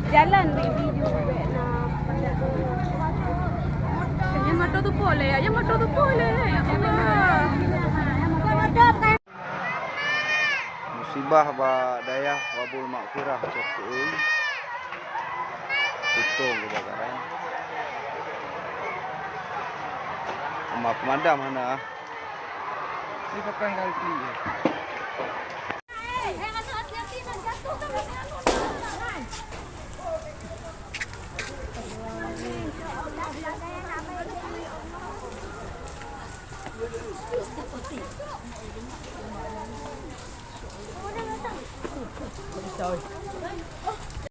Jalan video yang motor tu boleh, yang motor tu boleh. Musibah ba dayah wabul makfirah cokul tutung kebakaran. Mak pemadam mana? Ini pakai kali. Sorry.